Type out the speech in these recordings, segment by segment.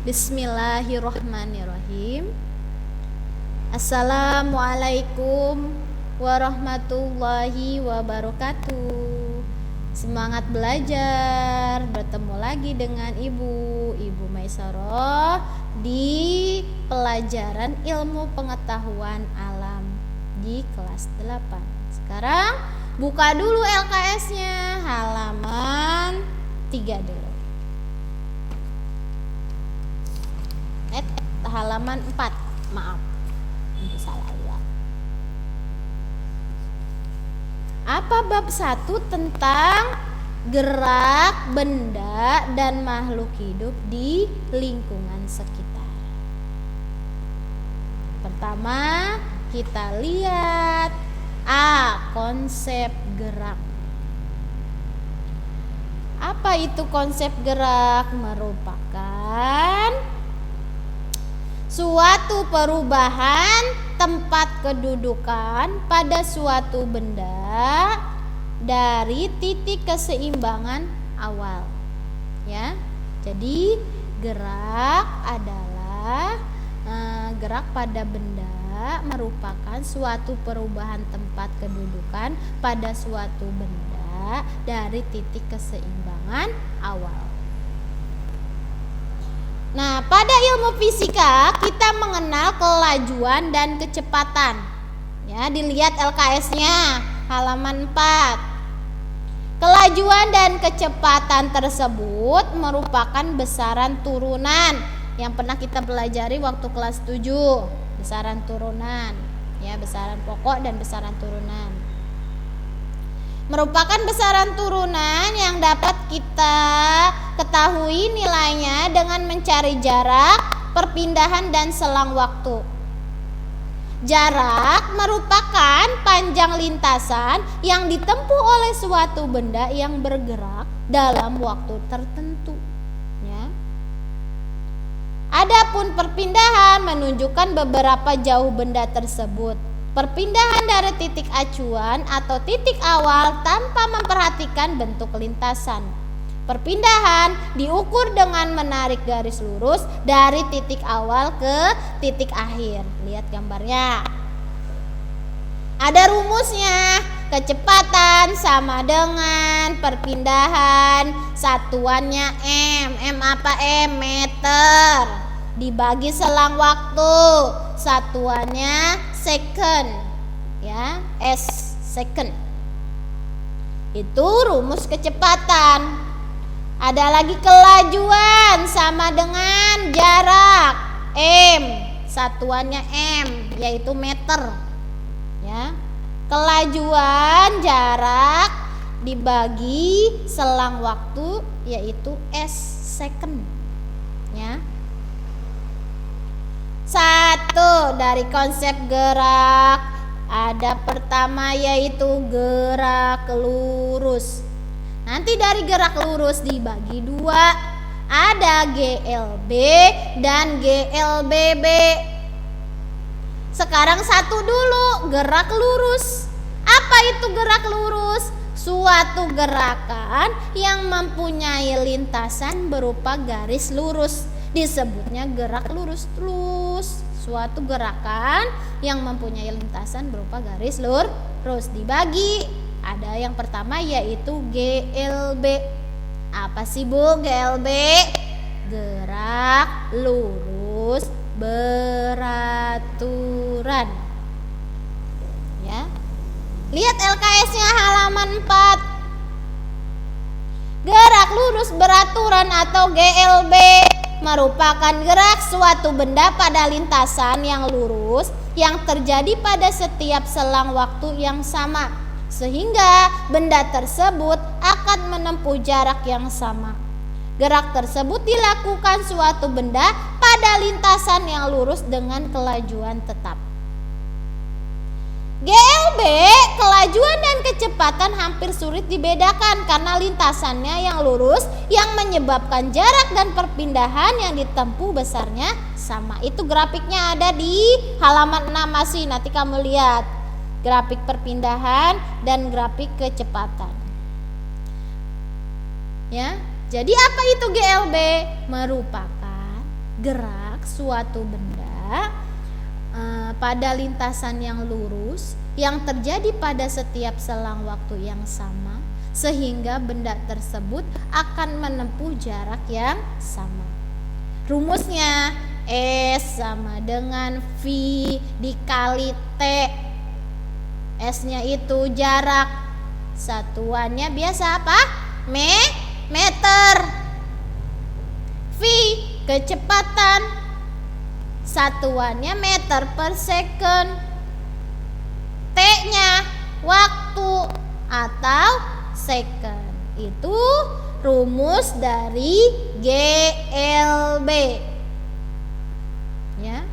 Bismillahirrahmanirrahim. Assalamualaikum warahmatullahi wabarakatuh. Semangat belajar. Bertemu lagi dengan Ibu Maisarah di pelajaran ilmu pengetahuan alam di kelas 8. Sekarang buka dulu LKS-nya halaman 3 dulu. Halaman 4, maaf, ini salah lihat. Apa bab 1 tentang gerak benda dan makhluk hidup di lingkungan sekitar? Pertama, kita lihat konsep gerak. Apa itu konsep gerak? Merupakan suatu perubahan tempat kedudukan pada suatu benda dari titik keseimbangan awal. Ya. Jadi gerak adalah gerak pada benda merupakan suatu perubahan tempat kedudukan pada suatu benda dari titik keseimbangan awal. Nah, pada ilmu fisika kita mengenal kelajuan dan kecepatan. Ya, dilihat LKS-nya halaman 4. Kelajuan dan kecepatan tersebut merupakan besaran turunan yang pernah kita pelajari waktu kelas 7. Besaran turunan, ya, besaran pokok dan besaran turunan. Merupakan besaran turunan yang dapat kita ketahui nilainya dengan mencari jarak, perpindahan, dan selang waktu. Jarak merupakan panjang lintasan yang ditempuh oleh suatu benda yang bergerak dalam waktu tertentu. Ya. Adapun perpindahan menunjukkan beberapa jauh benda tersebut. Perpindahan dari titik acuan atau titik awal tanpa memperhatikan bentuk lintasan. Perpindahan diukur dengan menarik garis lurus dari titik awal ke titik akhir. Lihat gambarnya. Ada rumusnya. Kecepatan sama dengan perpindahan, satuannya M. M apa M? Meter. Dibagi selang waktu, satuannya second, ya, S second. Itu rumus kecepatan. Ada lagi kelajuan sama dengan jarak, M, satuannya M, yaitu meter. Ya, kelajuan jarak dibagi selang waktu, yaitu S second. Ya. Satu dari konsep gerak ada pertama yaitu gerak lurus. Nanti dari gerak lurus dibagi dua, ada GLB dan GLBB. Sekarang satu dulu, gerak lurus. Apa itu gerak lurus? Suatu gerakan yang mempunyai lintasan berupa garis lurus, disebutnya gerak lurus. Suatu gerakan yang mempunyai lintasan berupa garis lurus. Dibagi, ada yang pertama yaitu GLB. Apa sih Bu GLB? Gerak lurus beraturan. Ya. Lihat LKS-nya halaman 4. Gerak lurus beraturan atau GLB merupakan gerak suatu benda pada lintasan yang lurus yang terjadi pada setiap selang waktu yang sama, sehingga benda tersebut akan menempuh jarak yang sama. Gerak tersebut dilakukan suatu benda pada lintasan yang lurus dengan kelajuan tetap. GLB, kelajuan dan kecepatan hampir sulit dibedakan karena lintasannya yang lurus yang menyebabkan jarak dan perpindahan yang ditempuh besarnya sama. Itu grafiknya ada di halaman 6 masih, nanti kamu lihat grafik perpindahan dan grafik kecepatan. Ya, jadi apa itu GLB? Merupakan gerak suatu benda pada lintasan yang lurus yang terjadi pada setiap selang waktu yang sama, sehingga benda tersebut akan menempuh jarak yang sama. Rumusnya S sama dengan V dikali T. S-nya itu jarak, satuannya biasa apa? Meter. V kecepatan, satuannya meter per second. T-nya waktu atau second. Itu rumus dari GLB. Ya.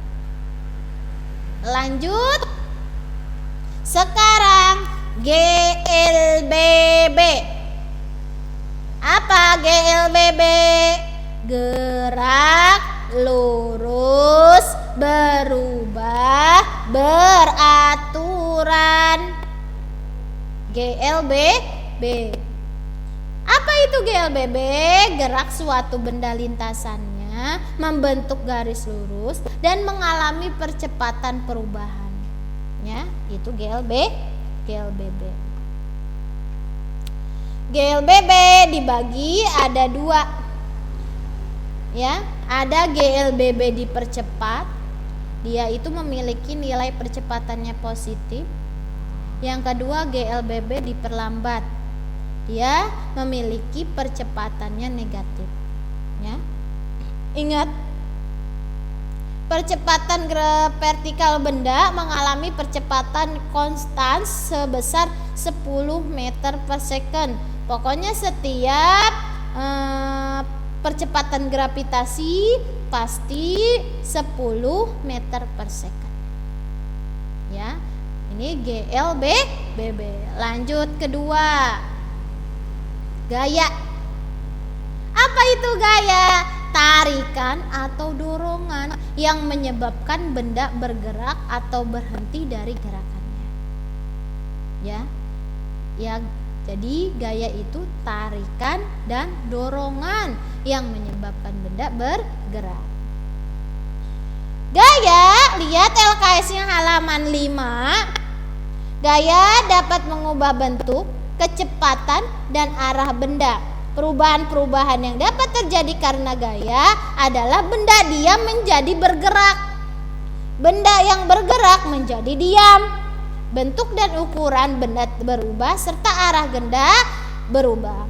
Lanjut. Sekarang GLBB. Apa GLBB? Gerak lurus berubah beraturan. GLBB. Apa itu GLBB? Gerak suatu benda lintasannya membentuk garis lurus dan mengalami percepatan perubahan. Ya, itu GLBB. GLBB dibagi ada dua. Ya, ada GLBB dipercepat. Dia itu memiliki nilai percepatannya positif. Yang kedua GLBB diperlambat. Dia memiliki percepatannya negatif. Ya. Ingat, percepatan vertikal benda mengalami percepatan konstan sebesar 10 meter per second. Pokoknya setiap percepatan gravitasi pasti 10 meter per second. Ya, ini GLBB. Lanjut kedua, gaya. Apa itu gaya? Tarikan atau dorongan yang menyebabkan benda bergerak atau berhenti dari gerakannya. Ya. Jadi gaya itu tarikan dan dorongan yang menyebabkan benda bergerak. Gaya, lihat LKS-nya halaman 5. Gaya dapat mengubah bentuk, kecepatan, dan arah benda. Perubahan-perubahan yang dapat terjadi karena gaya adalah benda diam menjadi bergerak, benda yang bergerak menjadi diam, bentuk dan ukuran benda berubah, serta arah benda berubah.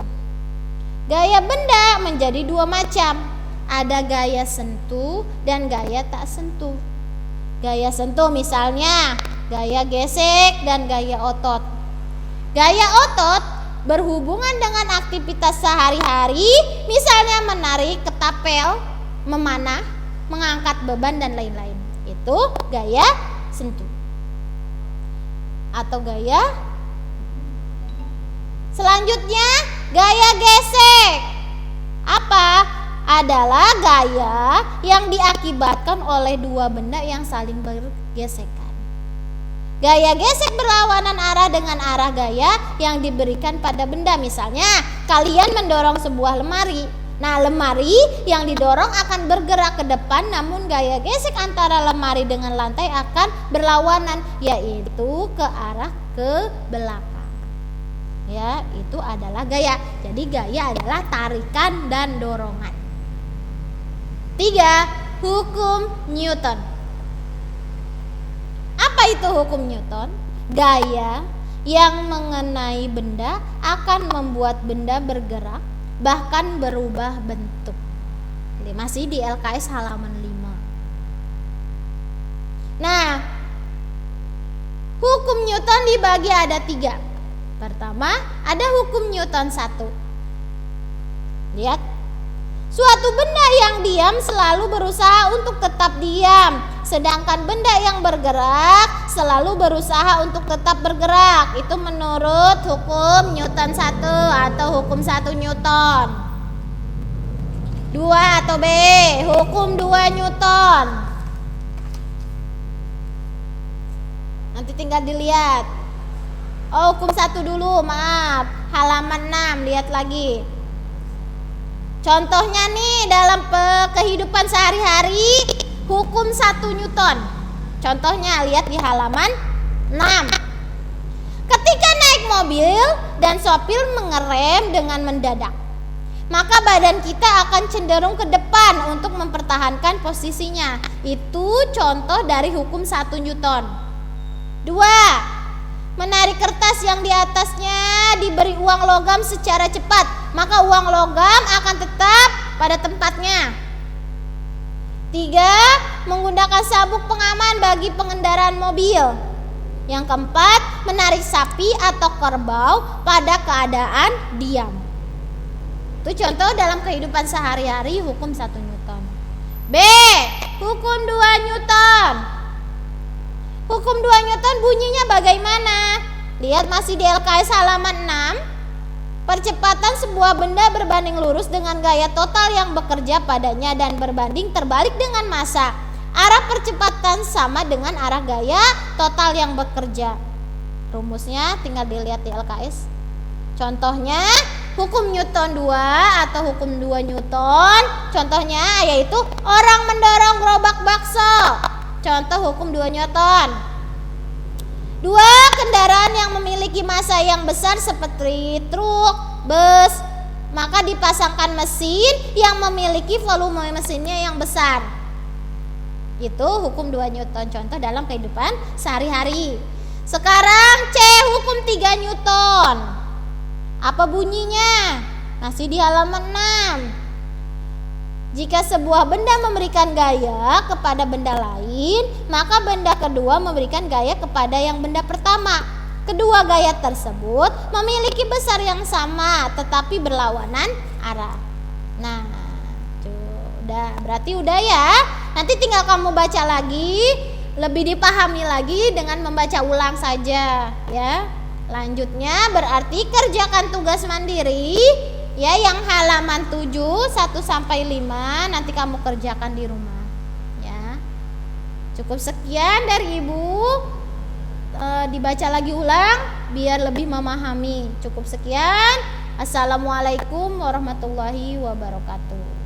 Gaya benda menjadi dua macam, ada gaya sentuh dan gaya tak sentuh. Gaya sentuh misalnya gaya gesek dan gaya otot. Gaya otot berhubungan dengan aktivitas sehari-hari, misalnya menarik ketapel, memanah, mengangkat beban dan lain-lain. Itu gaya sentuh. Atau gaya selanjutnya gaya gesek. Apa? Adalah gaya yang diakibatkan oleh dua benda yang saling bergesekan. Gaya gesek berlawanan arah dengan arah gaya yang diberikan pada benda. Misalnya, kalian mendorong sebuah lemari. Nah, lemari yang didorong akan bergerak ke depan, namun gaya gesek antara lemari dengan lantai akan berlawanan, yaitu ke arah ke belakang. Ya, itu adalah gaya. Jadi gaya adalah tarikan dan dorongan. 3. Hukum Newton. Apa itu hukum Newton? Gaya yang mengenai benda akan membuat benda bergerak, bahkan berubah bentuk. Ini masih di LKS halaman 5. Nah, hukum Newton dibagi ada 3. Pertama, ada hukum Newton 1. Lihat, suatu benda yang diam selalu berusaha untuk tetap diam, sedangkan benda yang bergerak selalu berusaha untuk tetap bergerak. Itu menurut hukum Newton 1 atau hukum 1 Newton. 2 atau B, hukum 2 Newton. Nanti tinggal dilihat. Oh, hukum 1 dulu, maaf. Halaman 6, lihat lagi. Contohnya nih dalam kehidupan sehari-hari, hukum 1 Newton. Contohnya lihat di halaman 6. Ketika naik mobil dan sopir mengerem dengan mendadak, maka badan kita akan cenderung ke depan untuk mempertahankan posisinya. Itu contoh dari hukum 1 Newton. 2. Menarik kertas yang di atasnya diberi uang logam secara cepat, maka uang logam akan tetap pada tempatnya. 3. Menggunakan sabuk pengaman bagi pengendaraan mobil. Yang keempat, menarik sapi atau kerbau pada keadaan diam. Itu contoh dalam kehidupan sehari-hari hukum 1 Newton. B. Hukum 2 Newton. Hukum 2 Newton bunyinya bagaimana? Lihat masih di LKS halaman 6. Percepatan sebuah benda berbanding lurus dengan gaya total yang bekerja padanya dan berbanding terbalik dengan massa. Arah percepatan sama dengan arah gaya total yang bekerja. Rumusnya tinggal dilihat di LKS. Contohnya hukum Newton 2 atau hukum 2 Newton. Contohnya yaitu orang mendorong gerobak bakso. Contoh hukum 2 Newton. 2. Kendaraan yang memiliki massa yang besar seperti truk, bus, maka dipasangkan mesin yang memiliki volume mesinnya yang besar. Itu hukum 2 Newton, contoh dalam kehidupan sehari-hari. Sekarang C, hukum 3 Newton. Apa bunyinya? Masih di halaman 6. Jika sebuah benda memberikan gaya kepada benda lain, maka benda kedua memberikan gaya kepada yang benda pertama. Kedua gaya tersebut memiliki besar yang sama tetapi berlawanan arah. Nah, berarti udah ya. Nanti tinggal kamu baca lagi, lebih dipahami lagi dengan membaca ulang saja ya. Lanjutnya berarti kerjakan tugas mandiri ya, yang halaman 7 1 sampai 5 nanti kamu kerjakan di rumah ya. Cukup sekian dari Ibu, dibaca lagi ulang biar lebih memahami. Cukup sekian. Assalamualaikum warahmatullahi wabarakatuh.